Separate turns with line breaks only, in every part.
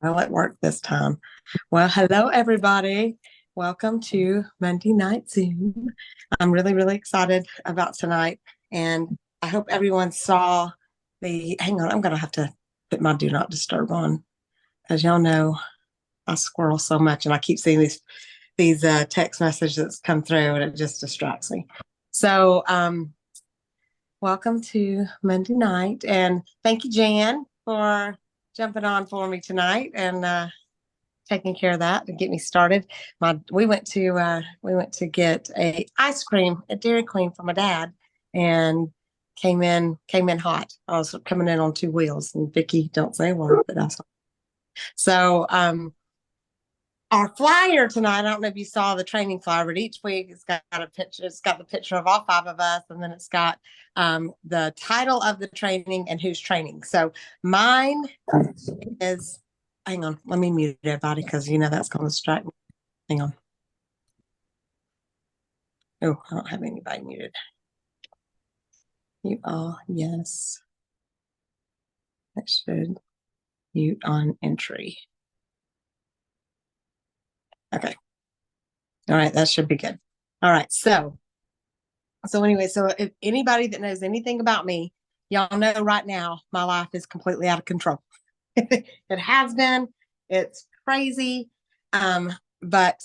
Well, it worked this time. Well, hello, everybody. Welcome to Monday Night Zoom. I'm really, really excited about tonight. And I hope everyone saw hang on, I'm going to have to put my do not disturb on because y'all know I squirrel so much and I keep seeing these text messages come through and it just distracts me. So, welcome to Monday night. And thank you, Jan, for jumping on for me tonight and taking care of that and get me started. We went to get a ice cream at Dairy Queen for my dad, and came in hot. I was coming in on two wheels, and Vicky, don't say a word, but that's so. Our flyer tonight, I don't know if you saw the training flyer, but each week it's got a picture. It's got the picture of all five of us, and then it's got the title of the training and who's training. So mine is, hang on, let me mute everybody because that's going to distract me. Hang on. Oh, I don't have anybody muted. Mute all, yes. That should mute on entry. Okay. All right, that should be good. All right, so anyway, so if anybody that knows anything about me, y'all know right now my life is completely out of control. It has been. It's crazy. But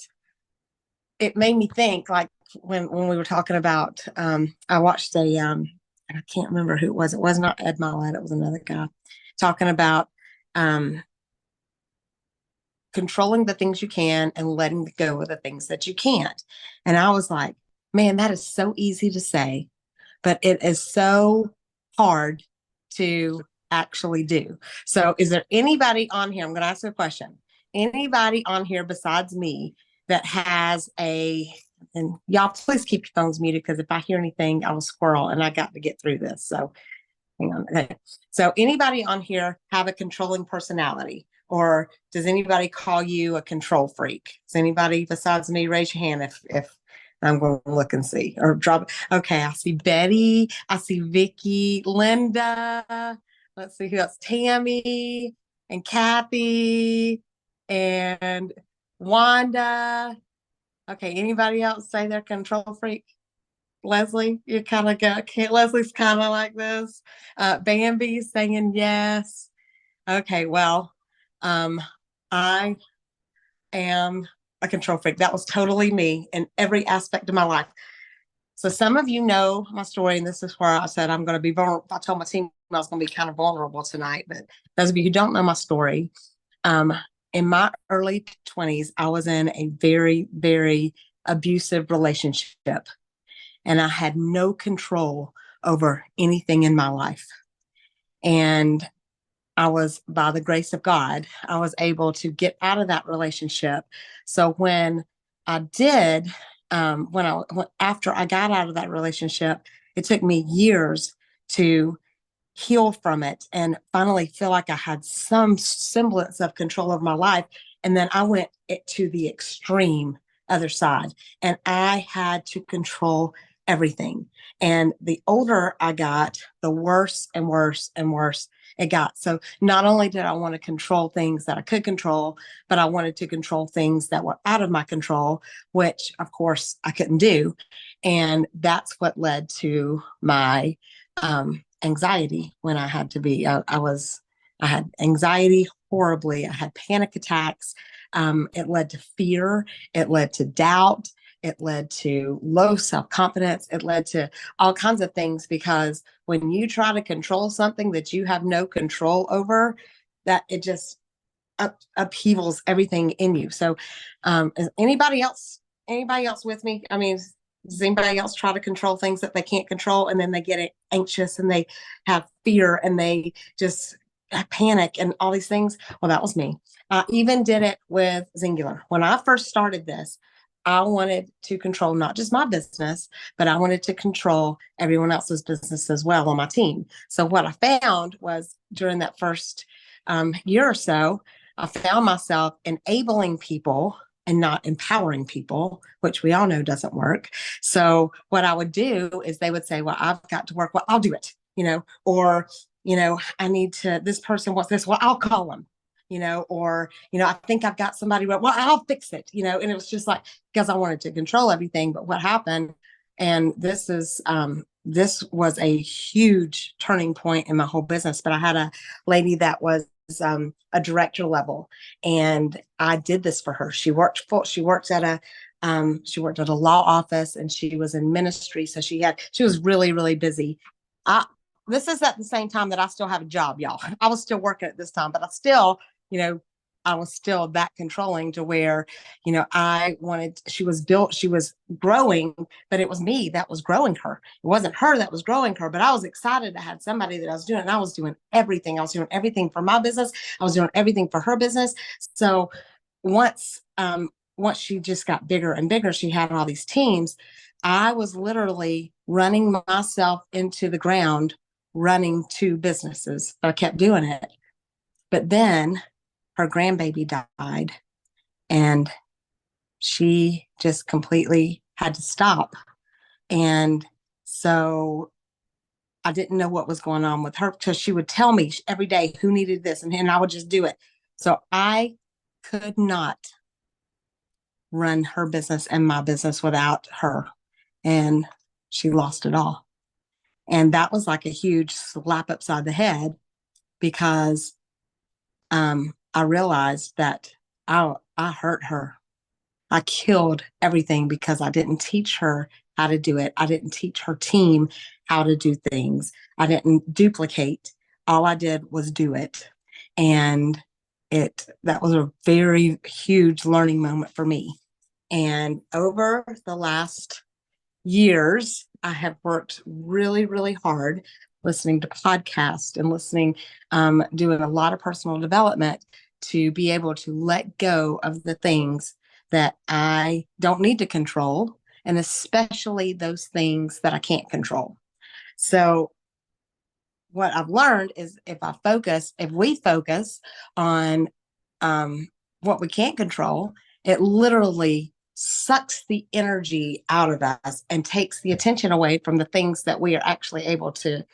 it made me think, like when we were talking about, I watched I can't remember who it was. It was not Ed Milet. It was another guy talking about controlling the things you can and letting go of the things that you can't. And I was like, man, that is so easy to say, but it is so hard to actually do. So is there anybody on here? I'm going to ask you a question. Anybody on here besides me that has and y'all please keep your phones muted because if I hear anything, I will squirrel and I got to get through this. So hang on. Okay. So anybody on here have a controlling personality? Or does anybody call you a control freak? Does anybody besides me raise your hand if I'm going to look and see or drop? Okay, I see Betty, I see Vicky, Linda. Let's see who else. Tammy and Kathy and Wanda. Okay, anybody else say they're control freak? Leslie, you kind of got. Leslie's kind of like this. Bambi's saying yes. Okay, well, I am a control freak. That was totally me in every aspect of my life. So some of you know my story, and this is where I said I'm going to be vulnerable. I told my team I was going to be kind of vulnerable tonight, but those of you who don't know my story, in my early 20s, I was in a very, very abusive relationship, and I had no control over anything in my life. And I was, by the grace of God, I was able to get out of that relationship. So when I did, after I got out of that relationship, it took me years to heal from it and finally feel like I had some semblance of control of my life. And then I went to the extreme other side, and I had to control everything. And the older I got, the worse and worse and worse it got. So not only did I want to control things that I could control, but I wanted to control things that were out of my control, which of course I couldn't do. And that's what led to my anxiety when I had to be, I had anxiety horribly. I had panic attacks. It led to fear. It led to doubt. It led to low self-confidence. It led to all kinds of things because when you try to control something that you have no control over, that it just upheavals everything in you. So is anybody else with me? I mean, does anybody else try to control things that they can't control, and then they get anxious and they have fear and they just panic and all these things? Well, that was me. I even did it with Singular. When I first started this, I wanted to control not just my business, but I wanted to control everyone else's business as well on my team. So what I found was during that first year or so, I found myself enabling people and not empowering people, which we all know doesn't work. So what I would do is they would say, well, I've got to work. Well, I'll do it, or, I need to, this person wants this. Well, I'll call them. or, I think I've got somebody, well, I'll fix it, and it was just like, because I wanted to control everything. But what happened, and this was a huge turning point in my whole business. But I had a lady that was a director level, and I did this for her. She worked at a law office, and she was in ministry. So she was really, really busy. This is at the same time that I still have a job, y'all. I was still working at this time, but you know, I was still that controlling to where, she was growing, but it was me that was growing her. It wasn't her that was growing her, but I was excited to have somebody that I was doing, and I was doing everything. I was doing everything for my business. I was doing everything for her business. So once, once she just got bigger and bigger, she had all these teams. I was literally running myself into the ground, running two businesses. I kept doing it. But then her grandbaby died, and she just completely had to stop. And so I didn't know what was going on with her, because she would tell me every day who needed this, and I would just do it. So I could not run her business and my business without her. And she lost it all. And that was like a huge slap upside the head, because I realized that I hurt her. I killed everything because I didn't teach her how to do it. I didn't teach her team how to do things. I didn't duplicate. All I did was do it. And that was a very huge learning moment for me. And over the last years, I have worked really, really hard listening to podcasts and doing a lot of personal development to be able to let go of the things that I don't need to control, and especially those things that I can't control. So what I've learned is if we focus on what we can't control, it literally sucks the energy out of us and takes the attention away from the things that we are actually able to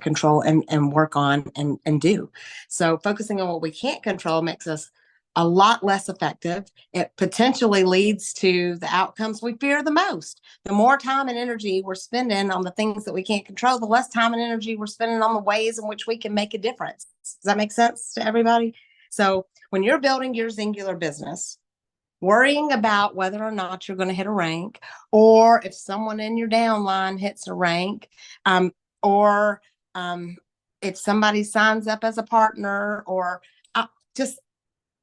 control and work on and do. So focusing on what we can't control makes us a lot less effective. It potentially leads to the outcomes we fear the most. The more time and energy we're spending on the things that we can't control, the less time and energy we're spending on the ways in which we can make a difference. Does that make sense to everybody? So when you're building your singular business, worrying about whether or not you're going to hit a rank, or if someone in your downline hits a rank, or if somebody signs up as a partner, or just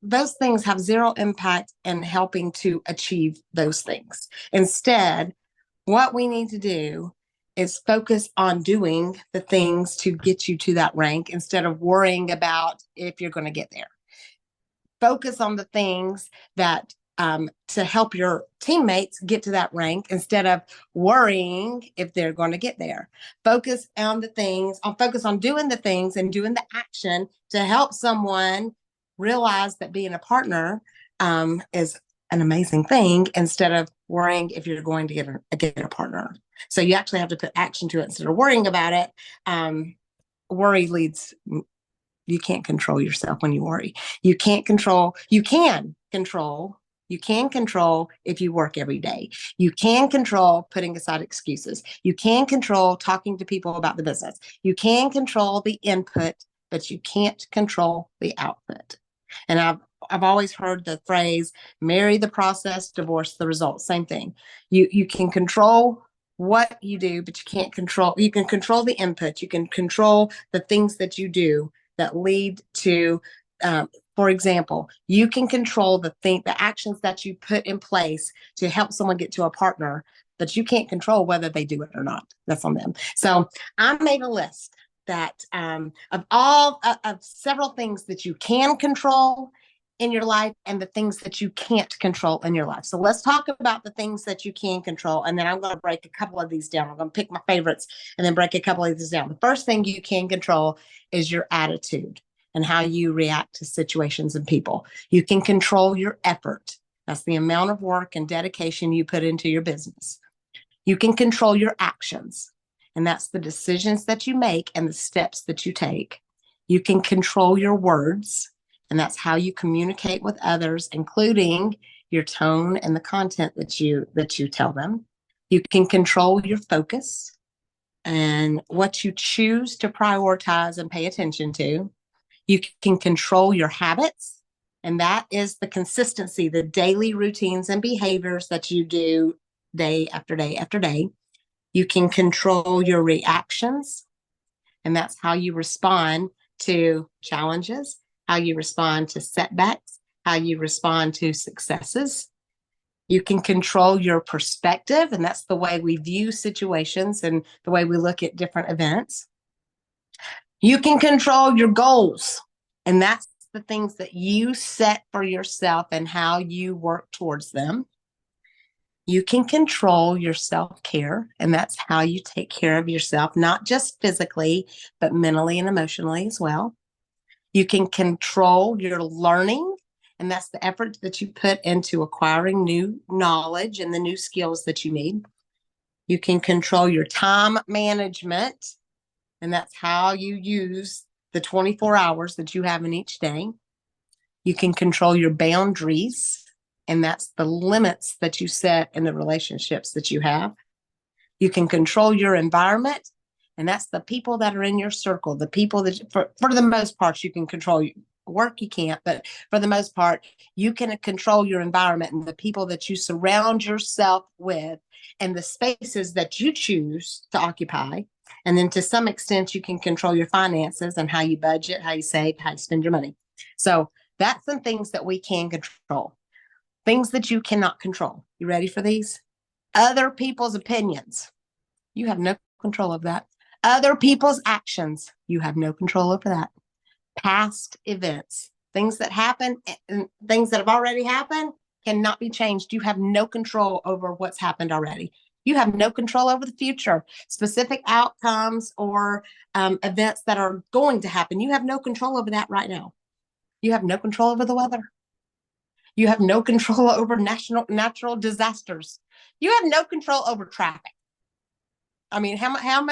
those things have zero impact in helping to achieve those things. Instead, what we need to do is focus on doing the things to get you to that rank instead of worrying about if you're going to get there. Focus on the things that to help your teammates get to that rank instead of worrying if they're going to get there. Focus on doing the things and doing the action to help someone realize that being a partner is an amazing thing, instead of worrying if you're going to get a partner. So you actually have to put action to it instead of worrying about it. Worry leads. You can't control yourself when you worry. You can control if you work every day. You can control putting aside excuses. You can control talking to people about the business. You can control the input, but you can't control the output. And I've always heard the phrase, marry the process, divorce the results. Same thing. You can control what you do, but you can control the input. You can control the things that you do that lead to, for example, you can control the actions that you put in place to help someone get to a partner, but you can't control whether they do it or not. That's on them. So I made a list that of several things that you can control in your life and the things that you can't control in your life. So let's talk about the things that you can control. And then I'm going to break a couple of these down. I'm going to pick my favorites and then break a couple of these down. The first thing you can control is your attitude and how you react to situations and people. You can control your effort. That's the amount of work and dedication you put into your business. You can control your actions, and that's the decisions that you make and the steps that you take. You can control your words, and that's how you communicate with others, including your tone and the content that you tell them. You can control your focus and what you choose to prioritize and pay attention to. You can control your habits, and that is the consistency, the daily routines and behaviors that you do day after day after day. You can control your reactions, and that's how you respond to challenges, how you respond to setbacks, how you respond to successes. You can control your perspective, and that's the way we view situations and the way we look at different events. You can control your goals, and that's the things that you set for yourself and how you work towards them. You can control your self-care, and that's how you take care of yourself, not just physically, but mentally and emotionally as well. You can control your learning, and that's the effort that you put into acquiring new knowledge and the new skills that you need. You can control your time management, and that's how you use the 24 hours that you have in each day. You can control your boundaries, and that's the limits that you set in the relationships that you have. You can control your environment, and that's the people that are in your circle, the people that, for the most part, you can control. Work you can't, but for the most part, you can control your environment and the people that you surround yourself with and the spaces that you choose to occupy. And then to some extent, you can control your finances and how you budget, how you save, how you spend your money. So that's some things that we can control. Things that you cannot control. You ready for these? Other people's opinions. You have no control of that. Other people's actions. You have no control over that. Past events, things that happen and things that have already happened cannot be changed. You have no control over what's happened already. You have no control over the future, specific outcomes or events that are going to happen. You have no control over that right now. You have no control over the weather. You have no control over natural disasters. You have no control over traffic. I mean, how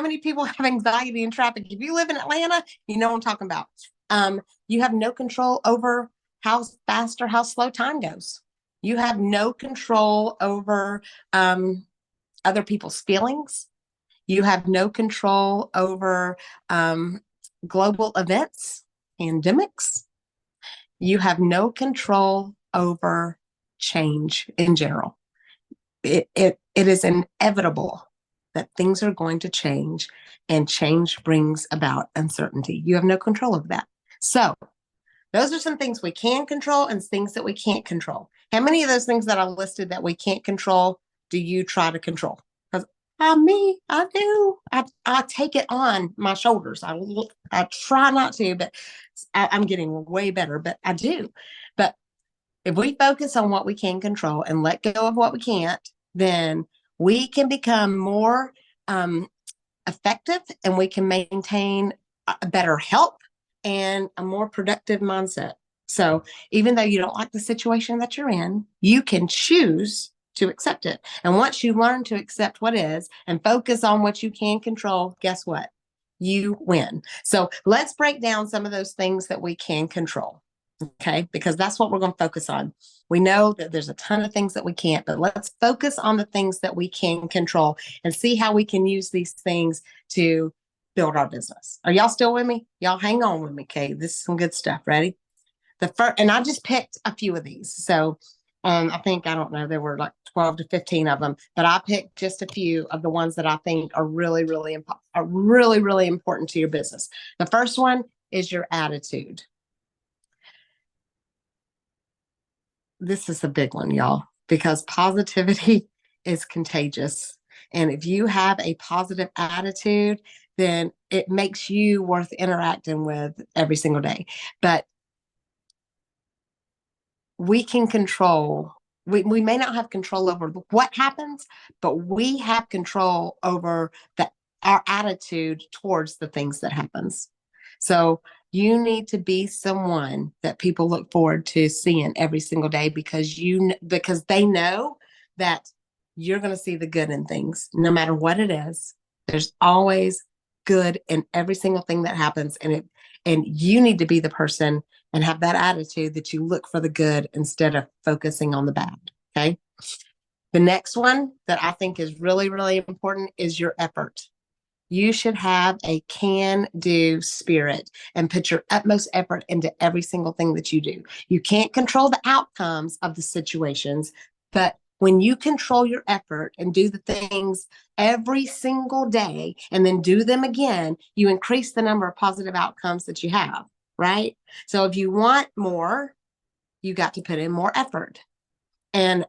many people have anxiety in traffic? If you live in Atlanta, you know what I'm talking about. You have no control over how fast or how slow time goes. You have no control over other people's feelings. You have no control over global events, pandemics. You have no control over change in general. It is inevitable that things are going to change, and change brings about uncertainty. You have no control of that. So those are some things we can control and things that we can't control. How many of those things that I listed that we can't control do you try to control? Because I do. I take it on my shoulders. I try not to, but I'm getting way better, but I do. But if we focus on what we can control and let go of what we can't, then we can become more effective, and we can maintain a better health and a more productive mindset. So even though you don't like the situation that you're in, you can choose to accept it. And once you learn to accept what is and focus on what you can control, guess what? You win. So let's break down some of those things that we can control. Okay, because that's what we're going to focus on. We know that there's a ton of things that we can't, but let's focus on the things that we can control and see how we can use these things to build our business. Are y'all still with me? Y'all hang on with me, okay? This is some good stuff. Ready? The first, and I just picked a few of these. So I think, I don't know, there were like 12 to 15 of them, but I picked just a few of the ones that I think are really important to your business. The first one is your attitude. This is a big one, y'all, because positivity is contagious. And if you have a positive attitude, then it makes you worth interacting with every single day. But we can control, we may not have control over what happens, but we have control over our attitude towards the things that happens. So you need to be someone that people look forward to seeing every single day, because they know that you're going to see the good in things, no matter what it is. There's always good in every single thing that happens, and you need to be the person and have that attitude that you look for the good instead of focusing on the bad. Okay. The next one that I think is really, really important is your effort. You should have a can-do spirit and put your utmost effort into every single thing that you do. You can't control the outcomes of the situations, but when you control your effort and do the things every single day and then do them again, you increase the number of positive outcomes that you have, right? So if you want more, you got to put in more effort. And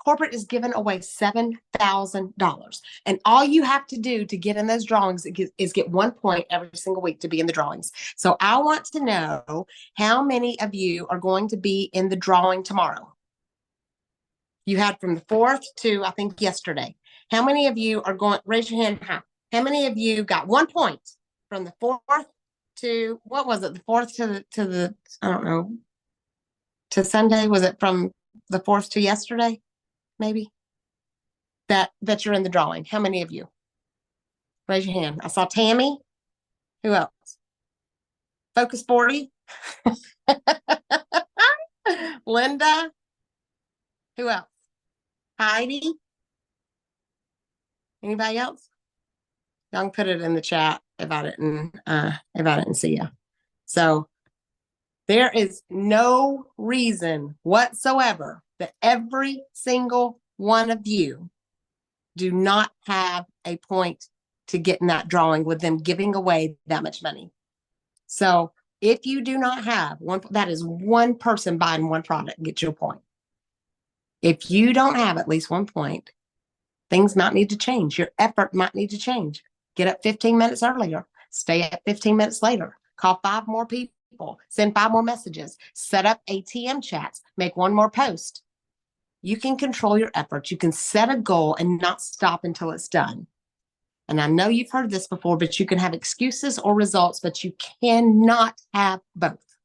corporate is giving away $7,000. And all you have to do to get in those drawings is get 1 point every single week to be in the drawings. So I want to know how many of you are going to be in the drawing tomorrow. You had from the 4th to, I think, yesterday. How many of you are going, raise your hand high. How many of you got 1 point from the 4th to, what was it? The 4th to the, I don't know, to Sunday? Was it from the 4th to yesterday? Maybe that you're in the drawing. How many of you? Raise your hand. I saw Tammy. Who else? Focus 40. Linda. Who else? Heidi. Anybody else? Y'all can put it in the chat about it and see ya. So there is no reason whatsoever that every single one of you do not have a point to get in that drawing with them giving away that much money. So if you do not have one, that is one person buying one product, get you a point. If you don't have at least 1 point, things might need to change. Your effort might need to change. Get up 15 minutes earlier, stay up 15 minutes later, call 5 more people, send 5 more messages, set up ATM chats, make 1 more post. You can control your efforts. You can set a goal and not stop until it's done. And I know you've heard this before, but you can have excuses or results, but you cannot have both.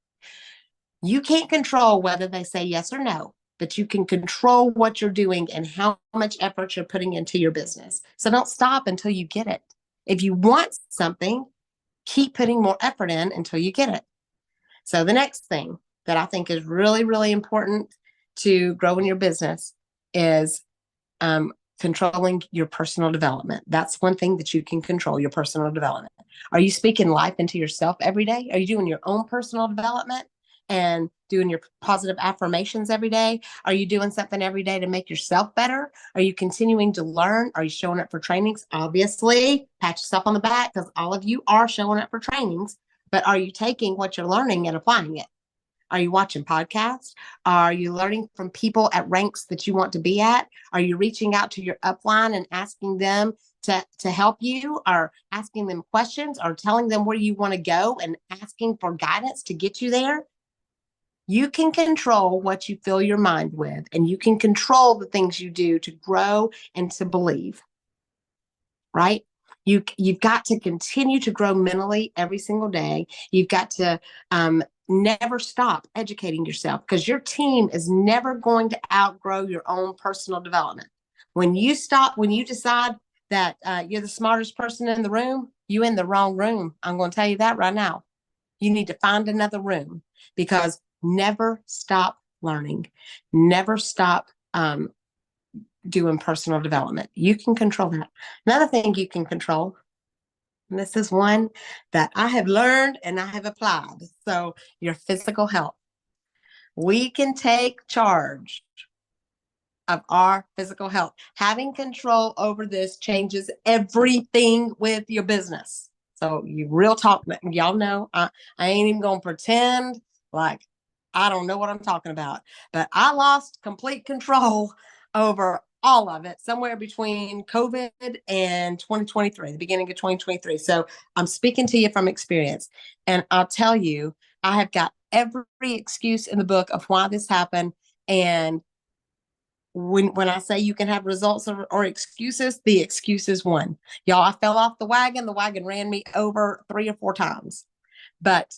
You can't control whether they say yes or no, but you can control what you're doing and how much effort you're putting into your business. So don't stop until you get it. If you want something, keep putting more effort in until you get it. So the next thing that I think is really, really important to grow in your business is controlling your personal development. That's one thing that you can control, your personal development. Are you speaking life into yourself every day? Are you doing your own personal development and doing your positive affirmations every day? Are you doing something every day to make yourself better? Are you continuing to learn? Are you showing up for trainings? Obviously, pat yourself on the back because all of you are showing up for trainings, but are you taking what you're learning and applying it? Are you watching podcasts? Are you learning from people at ranks that you want to be at? Are you reaching out to your upline and asking them to help you, or asking them questions, or telling them where you want to go and asking for guidance to get you there? You can control what you fill your mind with, and you can control the things you do to grow and to believe, right? You've got to continue to grow mentally every single day. You've got to never stop educating yourself, because your team is never going to outgrow your own personal development. When you decide that you're the smartest person in the room, you're in the wrong room. I'm going to tell you that right now. You need to find another room, because never stop learning. Never stop doing personal development. You can control that. Another thing you can control, and this is one that I have learned and I have applied. So your physical health. We can take charge of our physical health. Having control over this changes everything with your business. So you real talk, y'all know, I ain't even going to pretend like I don't know what I'm talking about, but I lost complete control over all of it somewhere between COVID and 2023, the beginning of 2023. So I'm speaking to you from experience, and I'll tell you, I have got every excuse in the book of why this happened. And when I say you can have results or excuses, the excuses won. Y'all, I fell off the wagon ran me over 3 or 4 times. But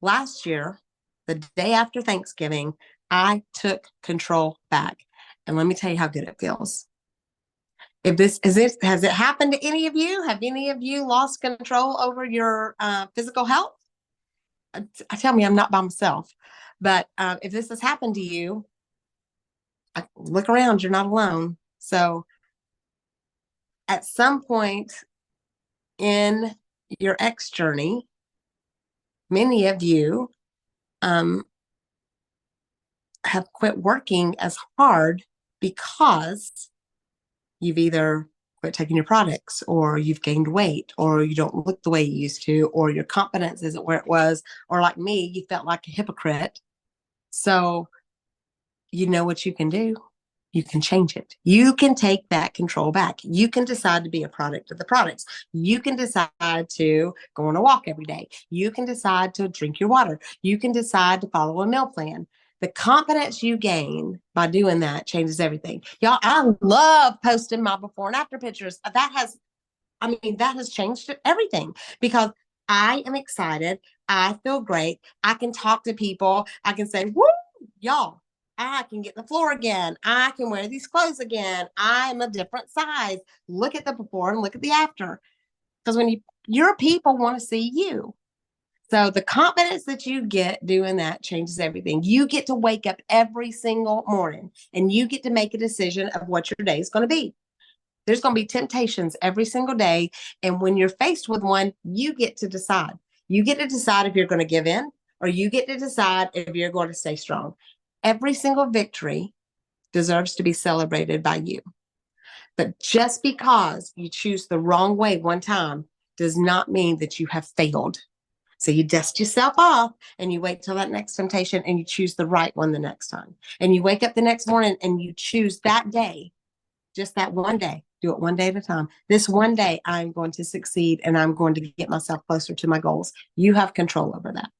last year, the day after Thanksgiving, I took control back. And let me tell you how good it feels. Has it happened to any of you? Have any of you lost control over your physical health? I tell me I'm not by myself. But if this has happened to you, look around, you're not alone. So at some point in your X journey, many of you um, have quit working as hard because you've either quit taking your products, or you've gained weight, or you don't look the way you used to, or your confidence isn't where it was, or like me, you felt like a hypocrite. So you know what you can do? You can change it. You can take that control back. You can decide to be a product of the products. You can decide to go on a walk every day. You can decide to drink your water. You can decide to follow a meal plan. The confidence you gain by doing that changes everything. Y'all, I love posting my before and after pictures. That has changed everything, because I am excited. I feel great. I can talk to people. I can say, woo, y'all, I can get the floor again. I can wear these clothes again. I'm a different size. Look at the before and look at the after. Because your people want to see you. So the confidence that you get doing that changes everything. You get to wake up every single morning and you get to make a decision of what your day is going to be. There's going to be temptations every single day. And when you're faced with one, you get to decide. You get to decide if you're going to give in, or you get to decide if you're going to stay strong. Every single victory deserves to be celebrated by you. But just because you choose the wrong way one time does not mean that you have failed. So you dust yourself off and you wait till that next temptation and you choose the right one the next time. And you wake up the next morning and you choose that day, just that one day. Do it one day at a time. This one day, I'm going to succeed and I'm going to get myself closer to my goals. You have control over that.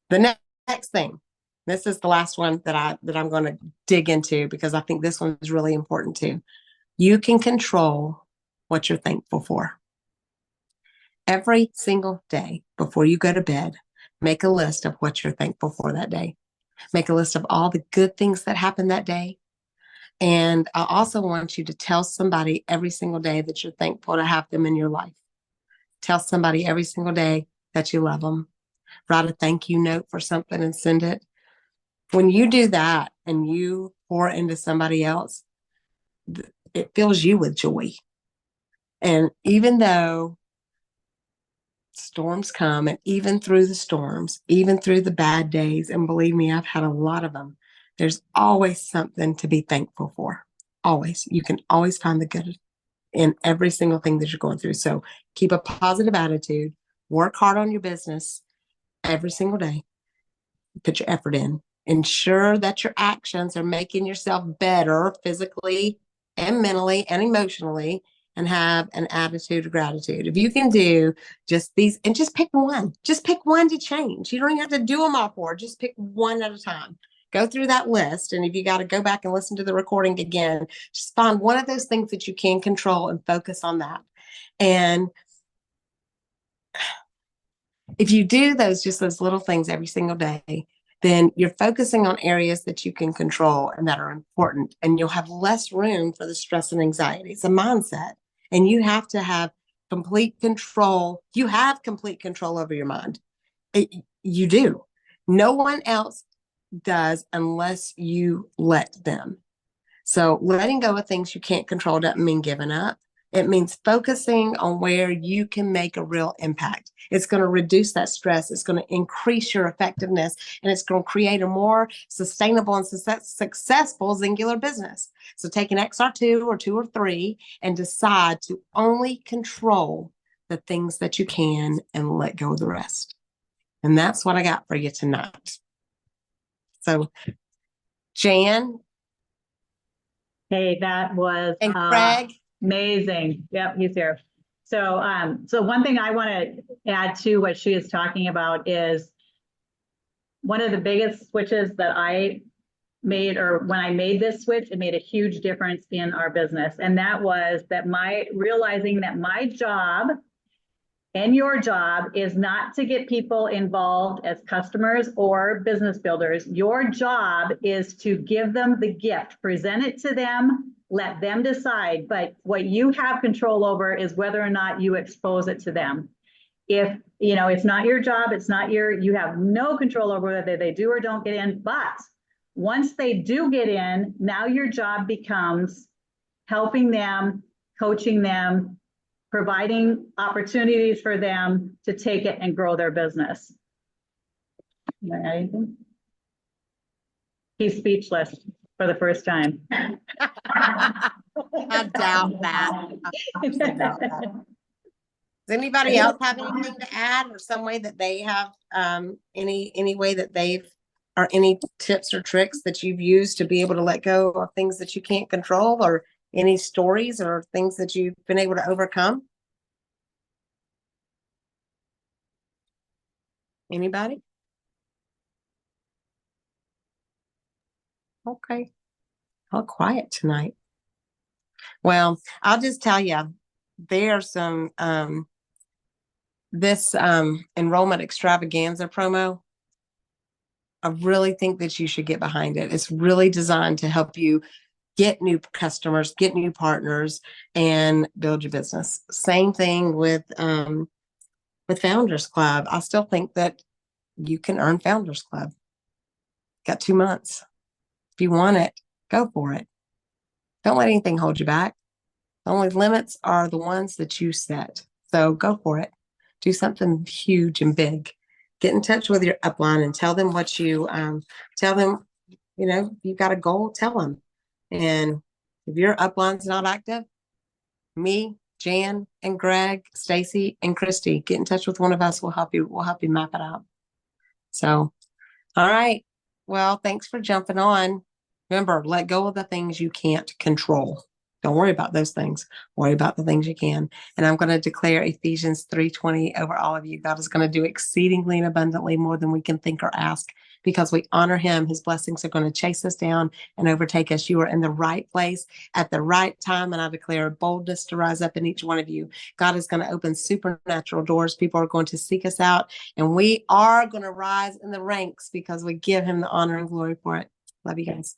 The next thing, this is the last one that I'm going to dig into, because I think this one is really important too. You can control what you're thankful for. Every single day before you go to bed, make a list of what you're thankful for that day. Make a list of all the good things that happened that day. And I also want you to tell somebody every single day that you're thankful to have them in your life. Tell somebody every single day that you love them. Write a thank you note for something and send it. When you do that and you pour into somebody else, it fills you with joy. And even though storms come, and even through the storms, even through the bad days, and believe me, I've had a lot of them, there's always something to be thankful for. Always. You can always find the good in every single thing that you're going through. So keep a positive attitude, work hard on your business every single day, put your effort in, ensure that your actions are making yourself better physically and mentally and emotionally, and have an attitude of gratitude. If you can do just these, and just pick one to change. You don't even have to do them all four. Just pick one at a time. Go through that list. And if you got to go back and listen to the recording again, just find one of those things that you can control and focus on that. And if you do those little things every single day, then you're focusing on areas that you can control and that are important, and you'll have less room for the stress and anxiety. It's a mindset, and you have to have complete control. You have complete control over your mind. You do. No one else does unless you let them. So letting go of things you can't control doesn't mean giving up. It means focusing on where you can make a real impact. It's going to reduce that stress. It's going to increase your effectiveness, and it's going to create a more sustainable and successful singular business. So take an XR2 or 2 or 3 and decide to only control the things that you can and let go of the rest. And that's what I got for you tonight. So, Jan.
Hey, that was
and Craig.
Amazing. Yep, he's here. So, so one thing I want to add to what she is talking about is one of the biggest switches that I made, or when I made this switch, it made a huge difference in our business. And that was that realizing that my job and your job is not to get people involved as customers or business builders. Your job is to give them the gift, present it to them, let them decide. But what you have control over is whether or not you expose it to them. if, it's not your job, you have no control over whether they do or don't get in. But once they do get in, now your job becomes helping them, coaching them, providing opportunities for them to take it and grow their business. You want to add anything? He's speechless for the first time.
I doubt that. I doubt that. Does anybody else have anything to add, or some way that they have any way that they've, or any tips or tricks that you've used to be able to let go of things that you can't control, or any stories or things that you've been able to overcome? Anybody? Okay. All quiet tonight. Well, I'll just tell you, there's some this enrollment extravaganza promo. I really think that you should get behind it. It's really designed to help you get new customers, get new partners, and build your business. Same thing with Founders Club. I still think that you can earn Founders Club. Got 2 months. If you want it, go for it. Don't let anything hold you back. The only limits are the ones that you set. So go for it. Do something huge and big. Get in touch with your upline and tell them what you tell them. You've got a goal, tell them. And if your upline's not active, me, Jan, and Greg, Stacy, and Christy, get in touch with one of us. We'll help you map it out. So, all right. Well, thanks for jumping on. Remember, let go of the things you can't control. Don't worry about those things. Worry about the things you can. And I'm going to declare Ephesians 3:20 over all of you. God is going to do exceedingly and abundantly more than we can think or ask, because we honor him. His blessings are going to chase us down and overtake us. You are in the right place at the right time. And I declare boldness to rise up in each one of you. God is going to open supernatural doors. People are going to seek us out, and we are going to rise in the ranks because we give him the honor and glory for it. Love you guys.